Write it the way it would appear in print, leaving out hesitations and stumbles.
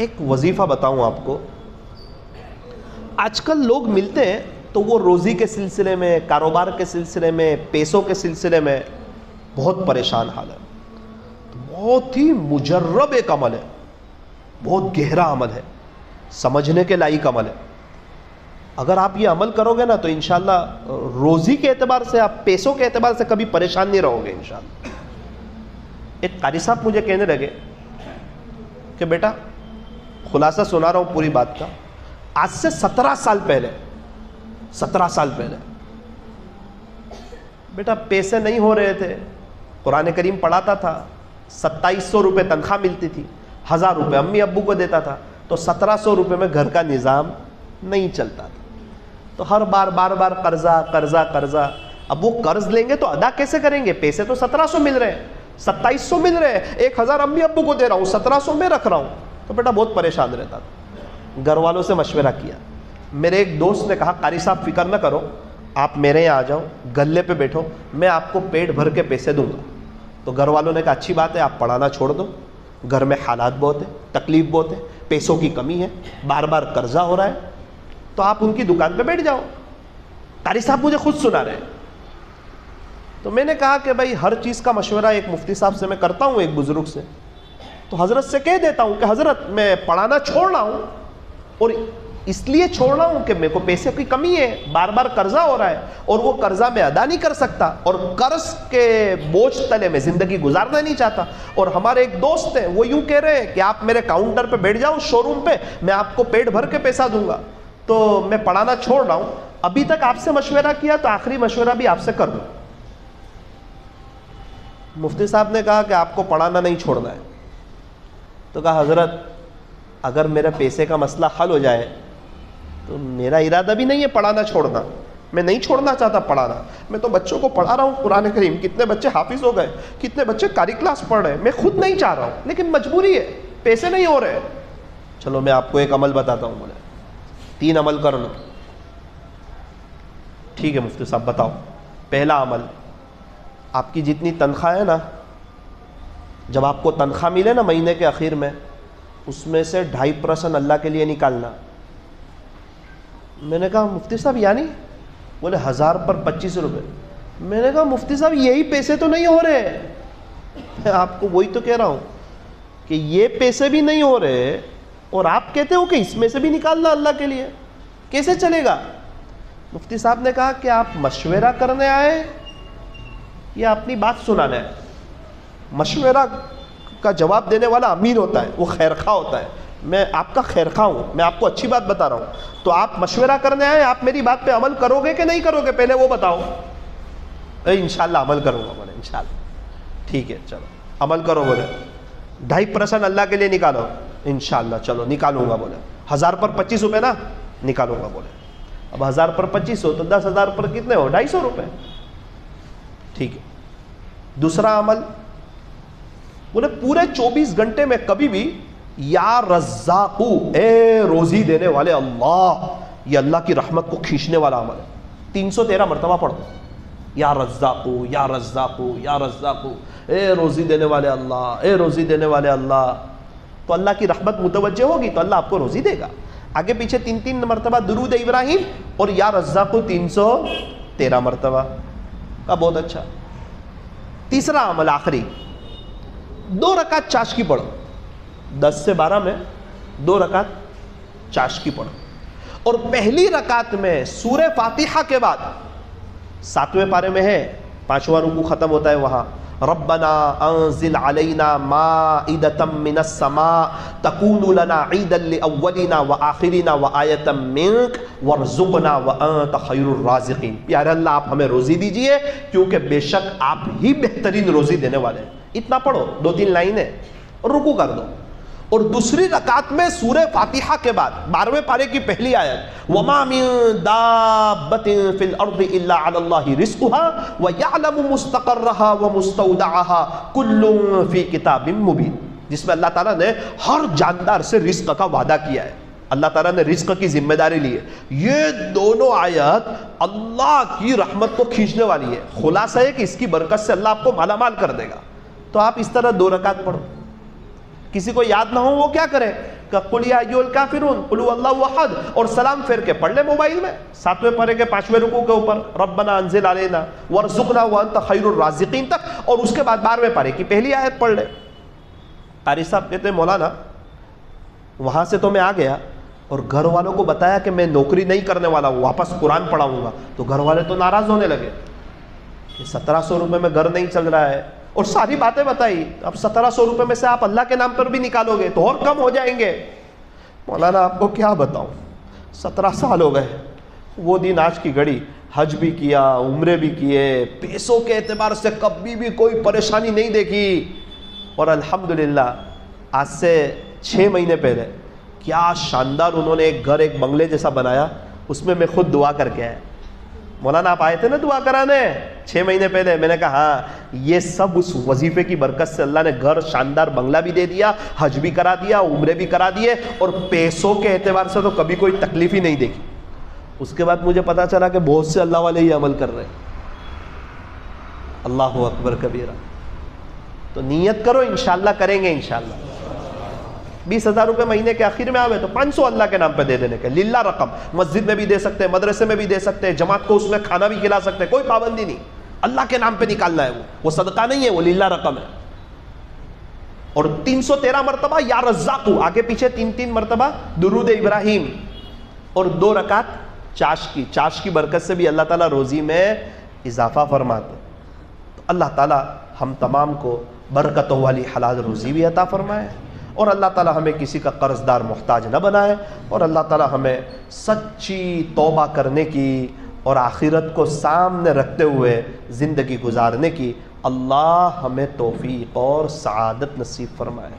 ایک وظیفہ بتاؤں آپ کو. آج کل لوگ ملتے ہیں تو وہ روزی کے سلسلے میں، کاروبار کے سلسلے میں، پیسوں کے سلسلے میں بہت پریشان حال ہے. بہت ہی مجرب ایک عمل ہے، بہت گہرا عمل ہے، سمجھنے کے لائق عمل ہے. اگر آپ یہ عمل کرو گے نا تو انشاءاللہ روزی کے اعتبار سے، آپ پیسوں کے اعتبار سے کبھی پریشان نہیں رہو گے انشاءاللہ. ایک قاری صاحب مجھے کہنے لگے کہ بیٹا، خلاصہ سنا رہا ہوں پوری بات کا، آج سے 17 سال پہلے بیٹا پیسے نہیں ہو رہے تھے، قرآن کریم پڑھاتا تھا، 2700 روپے تنخواہ ملتی تھی، 1000 روپے امی ابو کو دیتا تھا، تو 1700 روپے میں گھر کا نظام نہیں چلتا تھا. تو ہر بار قرضہ. اب وہ قرض لیں گے تو ادا کیسے کریں گے؟ پیسے تو 1700 مل رہے ہیں، 2700 مل رہے ہیں، 1000 امی ابو کو دے رہا ہوں، 1700 میں رکھ رہا ہوں. تو بیٹا بہت پریشان رہتا تھا. گھر والوں سے مشورہ کیا. میرے ایک دوست نے کہا قاری صاحب فکر نہ کرو، آپ میرے یہاں آ جاؤ، گلے پہ بیٹھو، میں آپ کو پیٹ بھر کے پیسے دوں گا. تو گھر والوں نے کہا اچھی بات ہے، آپ پڑھانا چھوڑ دو، گھر میں حالات بہت ہیں، تکلیف بہت ہے، پیسوں کی کمی ہے، بار قرضہ ہو رہا ہے، تو آپ ان کی دکان پہ بیٹھ جاؤ. قاری صاحب مجھے خود سنا رہے ہیں. تو میں نے کہا کہ بھائی ہر چیز کا مشورہ ایک مفتی صاحب سے میں کرتا ہوں، ایک بزرگ سے، تو حضرت سے کہہ دیتا ہوں کہ حضرت میں پڑھانا چھوڑ رہا ہوں، اور اس لیے چھوڑ رہا ہوں کہ میرے کو پیسے کی کمی ہے، بار قرضہ ہو رہا ہے، اور وہ قرضہ میں ادا نہیں کر سکتا، اور قرض کے بوجھ تلے میں زندگی گزارنا نہیں چاہتا. اور ہمارے ایک دوست ہیں، وہ یوں کہہ رہے ہیں کہ آپ میرے کاؤنٹر پہ بیٹھ جاؤ شو روم پہ، میں آپ کو پیٹ بھر کے پیسہ دوں گا. تو میں پڑھانا چھوڑ رہا ہوں. ابھی تک آپ سے مشورہ کیا تو آخری مشورہ بھی آپ سے کر دوں. مفتی صاحب نے کہا کہ آپ کو پڑھانا نہیں چھوڑنا ہے. تو کہا حضرت اگر میرا پیسے کا مسئلہ حل ہو جائے تو میرا ارادہ بھی نہیں ہے پڑھانا چھوڑنا، میں نہیں چھوڑنا چاہتا پڑھانا. میں تو بچوں کو پڑھا رہا ہوں قرآن کریم، کتنے بچے حافظ ہو گئے، کتنے بچے قاری کلاس پڑھ رہے ہیں. میں خود نہیں چاہ رہا ہوں لیکن مجبوری ہے، پیسے نہیں ہو رہے. چلو میں آپ کو ایک عمل بتاتا ہوں. بولے 3 عمل کر لو. ٹھیک ہے مفتی صاحب بتاؤ. پہلا عمل، آپ کی جتنی تنخواہ ہے نا، جب آپ کو تنخواہ ملے نا مہینے کے آخر میں، اس میں سے 2.5% اللہ کے لیے نکالنا. میں نے کہا مفتی صاحب یعنی؟ بولے 1000 پر 25 روپے. میں نے کہا مفتی صاحب یہی پیسے تو نہیں ہو رہے. میں آپ کو وہی تو کہہ رہا ہوں کہ یہ پیسے بھی نہیں ہو رہے اور آپ کہتے ہو کہ اس میں سے بھی نکالنا اللہ کے لیے، کیسے چلے گا؟ مفتی صاحب نے کہا کہ آپ مشورہ کرنے آئے یا اپنی بات سنانے آئے؟ مشورہ کا جواب دینے والا امین ہوتا ہے، وہ خیرخواہ ہوتا ہے. میں آپ کا خیرخواہ ہوں، میں آپ کو اچھی بات بتا رہا ہوں. تو آپ مشورہ کرنے آئے، آپ میری بات پہ عمل کرو گے کہ نہیں کرو گے پہلے وہ بتاؤ. انشاءاللہ عمل کروں گا. بولے انشاءاللہ. ٹھیک ہے چلو عمل کرو. بولے 2.5% اللہ کے لیے نکالو. انشاءاللہ چلو نکالوں گا. بولے 1000 پر 25 روپے نا، نکالوں گا. بولے اب 1000 پر 25 ہو تو 10,000 پر کتنے ہو؟ 250 روپے. ٹھیک ہے. دوسرا عمل، بولے پورے 24 گھنٹے میں کبھی بھی یا رزاقو، اے روزی دینے والے اللہ، یہ اللہ کی رحمت کو کھینچنے والا عمل ہے. 313 مرتبہ پڑھو یا رزاقو یا رزاقو یا رزاقو، اے روزی دینے والے اللہ، اے روزی دینے والے اللہ. تو اللہ کی رحمت متوجہ ہوگی تو اللہ آپ کو روزی دے گا. آگے پیچھے 3 مرتبہ درود ابراہیم اور یا رزاقو 313 مرتبہ کا. بہت اچھا. تیسرا عمل آخری، 2 رکعت چاشکی پڑھو. 10 سے 12 میں 2 رکعت چاشکی پڑھو، اور پہلی رکعت میں سورہ فاتحہ کے بعد 7ویں پارے میں ہے، 5واں رکوع ختم ہوتا ہے وہاں، ربنا انزل علینا مائدۃ من السماء تکون لنا عیدا لاولنا وآخرنا وآیۃ منک وارزقنا وانت خیر الرازقین. پیارے اللہ آپ ہمیں روزی دیجئے کیونکہ بے شک آپ ہی بہترین روزی دینے والے ہیں. اتنا پڑھو، 2-3 لائنیں، اور رکوع کر دو. اور دوسری رکعت میں سورہ فاتحہ کے بعد 12ویں پارے کی پہلی آیت، وَمَا مِن دَابَّةٍ فِي الْأَرْضِ إِلَّا عَلَى اللَّهِ رِزْقُهَا وَيَعْلَمُ مُسْتَقَرَّهَا وَمُسْتَوْدَعَهَا كُلٌّ فِي كِتَابٍ مُبِينٍ، جس میں اللہ تعالیٰ نے ہر جاندار سے رزق کا وعدہ کیا ہے. اللہ تعالیٰ نے رزق کی ذمہ داری لی ہے. یہ دونوں آیات اللہ کی رحمت کو کھینچنے والی ہے. خلاصہ ہے کہ اس کی برکت سے اللہ آپ کو مالا مال کر دے گا. تو آپ اس طرح 2 رکعت پڑھو. کسی کو یاد نہ ہو وہ کیا کرے، کہ قل یا ایھا الکافرون قل هو اللہ احد، اور سلام پھیر کے پڑھ لے موبائل میں 7ویں پارے کے 5ویں رکوع کے اوپر ربنا انزل علینا وارزقنا وانت خیر الرازقین تک، اور اس کے بعد 12ویں پارے کی پہلی آیت پڑھ لے۔ قاری صاحب کہتے ہیں مولانا وہاں سے تو میں آ گیا اور گھر والوں کو بتایا کہ میں نوکری نہیں کرنے والا ہوں، واپس قرآن پڑھاؤں گا، تو گھر والے تو ناراض ہونے لگے کہ 1700 روپے میں گھر نہیں چل رہا ہے، اور ساری باتیں بتائی، اب 1700 روپے میں سے آپ اللہ کے نام پر بھی نکالو گے تو اور کم ہو جائیں گے۔ مولانا آپ کو کیا بتاؤں، 17 سال ہو گئے، وہ دن آج کی گھڑی، حج بھی کیا، عمرے بھی کیے، پیسوں کے اعتبار سے کبھی بھی کوئی پریشانی نہیں دیکھی، اور الحمدللہ آج سے 6 مہینے پہلے کیا شاندار انہوں نے ایک گھر، ایک بنگلے جیسا بنایا، اس میں خود دعا کر کے آیا۔ مولانا آپ آئے تھے نا دعا کرانے 6 مہینے پہلے، میں نے کہا ہاں، یہ سب اس وظیفے کی برکت سے اللہ نے گھر، شاندار بنگلہ بھی دے دیا، حج بھی کرا دیا، عمرے بھی کرا دیے، اور پیسوں کے اعتبار سے تو کبھی کوئی تکلیف ہی نہیں دیکھی۔ اس کے بعد مجھے پتا چلا کہ بہت سے اللہ والے ہی عمل کر رہے ہیں۔ اللہ اکبر کبیرہ۔ تو نیت کرو، انشاءاللہ کریں گے انشاءاللہ۔ 20,000 روپے مہینے کے آخر میں آوے تو 500 اللہ کے نام پہ دے دینے کے، للہ رقم، مسجد میں بھی دے سکتے ہیں، مدرسے میں بھی دے سکتے ہیں، جماعت کو اس میں کھانا بھی کھلا سکتے ہیں، کوئی پابندی نہیں، اللہ کے نام پہ نکالنا ہے، وہ صدقہ نہیں ہے، وہ للہ رقم ہے۔ اور 313 مرتبہ یا رزاق، آگے پیچھے 3 مرتبہ درود ابراہیم، اور 2 رکعت چاش کی برکت سے بھی اللہ تعالیٰ روزی میں اضافہ فرماتے۔ تو اللہ تعالیٰ ہم تمام کو برکتوں والی حلال روزی بھی عطا فرمائے، اور اللہ تعالیٰ ہمیں کسی کا قرض دار محتاج نہ بنائے، اور اللہ تعالیٰ ہمیں سچی توبہ کرنے کی اور آخرت کو سامنے رکھتے ہوئے زندگی گزارنے کی اللہ ہمیں توفیق اور سعادت نصیب فرمائے۔